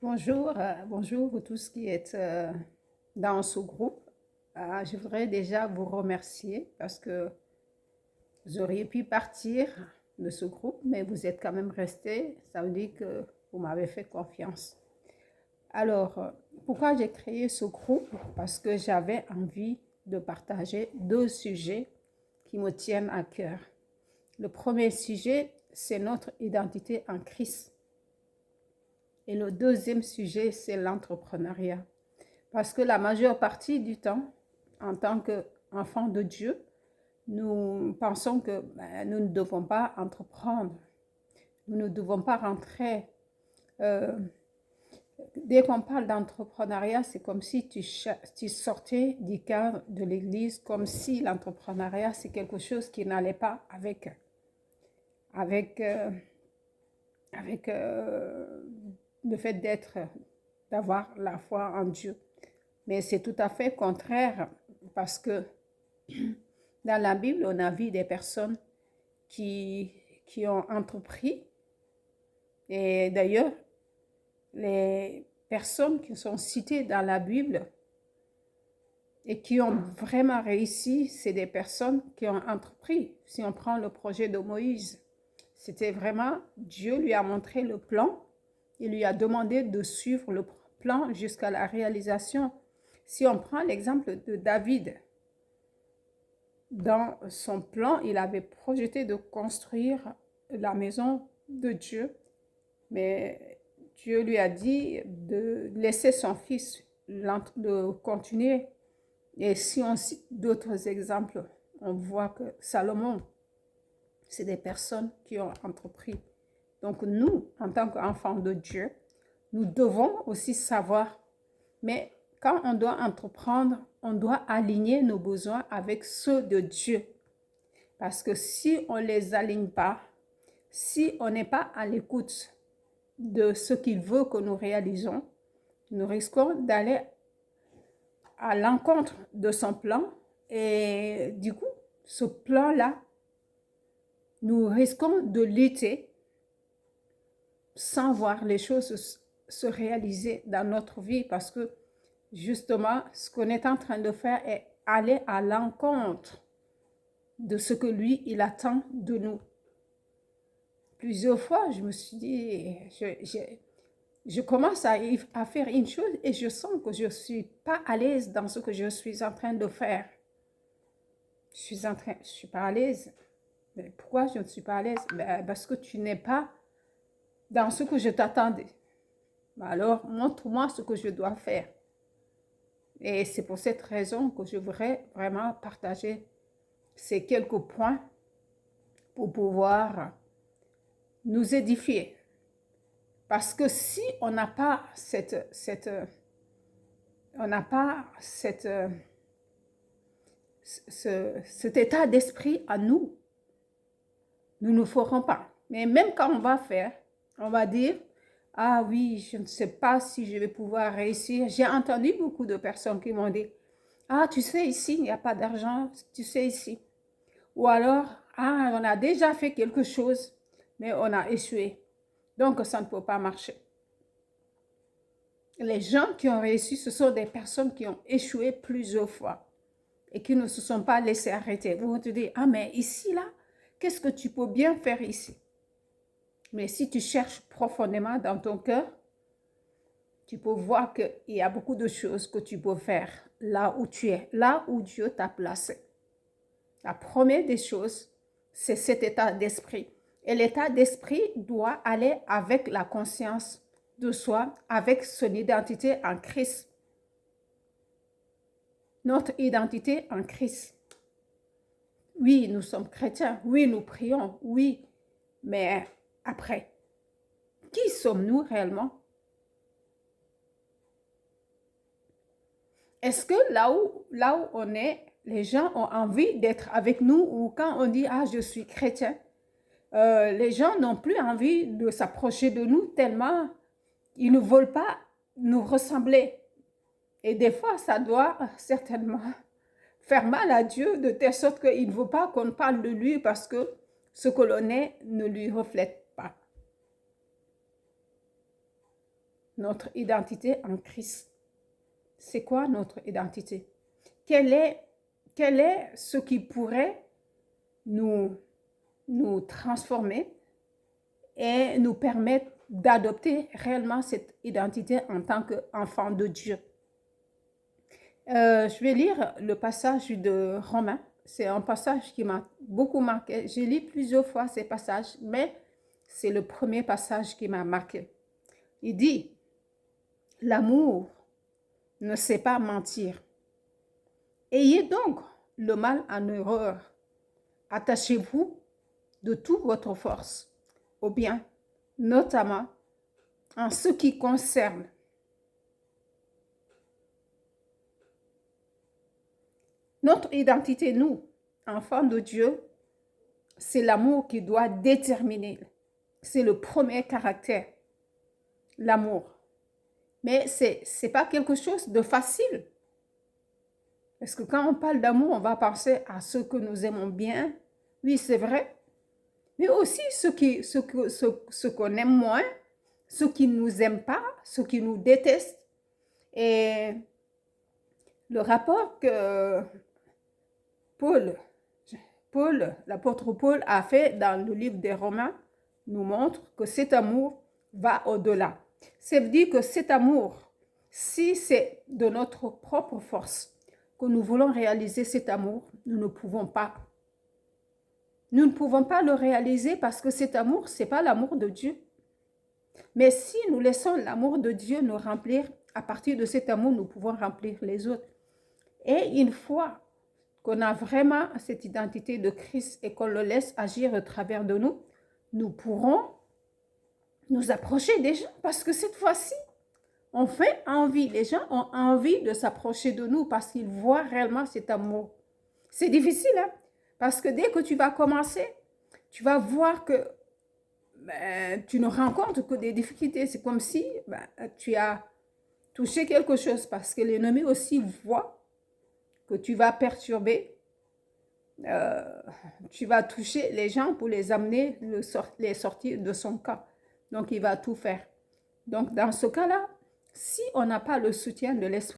Bonjour vous tous qui êtes dans ce groupe. Je voudrais déjà vous remercier parce que vous auriez pu partir de ce groupe, mais vous êtes quand même restés. Ça veut dire que vous m'avez fait confiance. Alors, pourquoi j'ai créé ce groupe? Parce que j'avais envie de partager deux sujets qui me tiennent à cœur. Le premier sujet, c'est notre identité en Christ. Et le deuxième sujet, c'est l'entrepreneuriat. Parce que la majeure partie du temps, en tant qu'enfants de Dieu, nous pensons que nous ne devons pas entreprendre. Nous ne devons pas rentrer. Dès qu'on parle d'entrepreneuriat, c'est comme si tu sortais du cadre de l'Église, comme si l'entrepreneuriat, c'est quelque chose qui n'allait pas avec le fait d'avoir la foi en Dieu. Mais c'est tout à fait contraire parce que dans la Bible, on a vu des personnes qui ont entrepris. Et d'ailleurs, les personnes qui sont citées dans la Bible et qui ont vraiment réussi, c'est des personnes qui ont entrepris. Si on prend le projet de Moïse, c'était vraiment, Dieu lui a montré le plan. Il lui a demandé de suivre le plan jusqu'à la réalisation. Si on prend l'exemple de David, dans son plan, il avait projeté de construire la maison de Dieu, mais Dieu lui a dit de laisser son fils de continuer. Et si on cite d'autres exemples, on voit que Salomon, c'est des personnes qui ont entrepris. Donc nous, en tant qu'enfants de Dieu, nous devons aussi savoir, mais quand on doit entreprendre, on doit aligner nos besoins avec ceux de Dieu. Parce que si on ne les aligne pas, si on n'est pas à l'écoute de ce qu'il veut que nous réalisons, nous risquons d'aller à l'encontre de son plan. Et du coup, ce plan-là, nous risquons de lutter sans voir les choses se réaliser dans notre vie parce que justement, ce qu'on est en train de faire est aller à l'encontre de ce que lui, il attend de nous. Plusieurs fois, je me suis dit, je commence à faire une chose et je sens que je ne suis pas à l'aise dans ce que je suis en train de faire. Je ne suis pas à l'aise. Mais pourquoi je ne suis pas à l'aise? Parce que tu n'es pas dans ce que je t'attendais. Alors, montre-moi ce que je dois faire. Et c'est pour cette raison que je voudrais vraiment partager ces quelques points pour pouvoir nous édifier. Parce que si on n'a pas cet état d'esprit à nous, nous ne ferons pas. Mais même quand on va faire, on va dire, ah oui, je ne sais pas si je vais pouvoir réussir. J'ai entendu beaucoup de personnes qui m'ont dit, ah, tu sais, ici, il n'y a pas d'argent, tu sais, ici. Ou alors, ah, on a déjà fait quelque chose, mais on a échoué. Donc, ça ne peut pas marcher. Les gens qui ont réussi, ce sont des personnes qui ont échoué plusieurs fois et qui ne se sont pas laissés arrêter. Vous vont te dire, ah, mais ici, là, qu'est-ce que tu peux bien faire ici? Mais si tu cherches profondément dans ton cœur, tu peux voir qu'il y a beaucoup de choses que tu peux faire là où tu es, là où Dieu t'a placé. La première des choses, c'est cet état d'esprit. Et l'état d'esprit doit aller avec la conscience de soi, avec son identité en Christ. Notre identité en Christ. Oui, nous sommes chrétiens. Oui, nous prions. Oui, mais après, qui sommes-nous réellement? Est-ce que là où on est, les gens ont envie d'être avec nous ou quand on dit « Ah, je suis chrétien », les gens n'ont plus envie de s'approcher de nous tellement ils ne veulent pas nous ressembler. Et des fois, ça doit certainement faire mal à Dieu de telle sorte qu'il ne veut pas qu'on parle de lui parce que ce que l'on est ne lui reflète pas. notre identité en Christ. C'est quoi notre identité? Quel est ce qui pourrait nous transformer et nous permettre d'adopter réellement cette identité en tant qu'enfant de Dieu? Je vais lire le passage de Romains. C'est un passage qui m'a beaucoup marqué. J'ai lu plusieurs fois ces passages, mais c'est le premier passage qui m'a marqué. Il dit, l'amour ne sait pas mentir. Ayez donc le mal en horreur. Attachez-vous de toute votre force au bien, notamment en ce qui concerne notre identité, nous, enfants de Dieu. C'est l'amour qui doit déterminer. C'est le premier caractère, l'amour. Mais ce n'est pas quelque chose de facile. Parce que quand on parle d'amour, on va penser à ceux que nous aimons bien. Oui, c'est vrai. Mais aussi ceux qu'on aime moins, ceux qui ne nous aiment pas, ceux qui nous détestent. Et le rapport que l'apôtre Paul a fait dans le livre des Romains nous montre que cet amour va au-delà. Ça veut dire que cet amour, si c'est de notre propre force que nous voulons réaliser cet amour, nous ne pouvons pas. Nous ne pouvons pas le réaliser parce que cet amour, ce n'est pas l'amour de Dieu. Mais si nous laissons l'amour de Dieu nous remplir, à partir de cet amour, nous pouvons remplir les autres. Et une fois qu'on a vraiment cette identité de Christ et qu'on le laisse agir au travers de nous, nous pourrons nous approcher des gens parce que cette fois-ci, on fait envie. Les gens ont envie de s'approcher de nous parce qu'ils voient réellement cet amour. C'est difficile, hein? Parce que dès que tu vas commencer, tu vas voir que tu ne rencontres que des difficultés. C'est comme si tu as touché quelque chose parce que l'ennemi aussi voit que tu vas perturber, tu vas toucher les gens pour les amener, les sortir de son camp. Donc, il va tout faire. Donc, dans ce cas-là, si on n'a pas le soutien de l'Esprit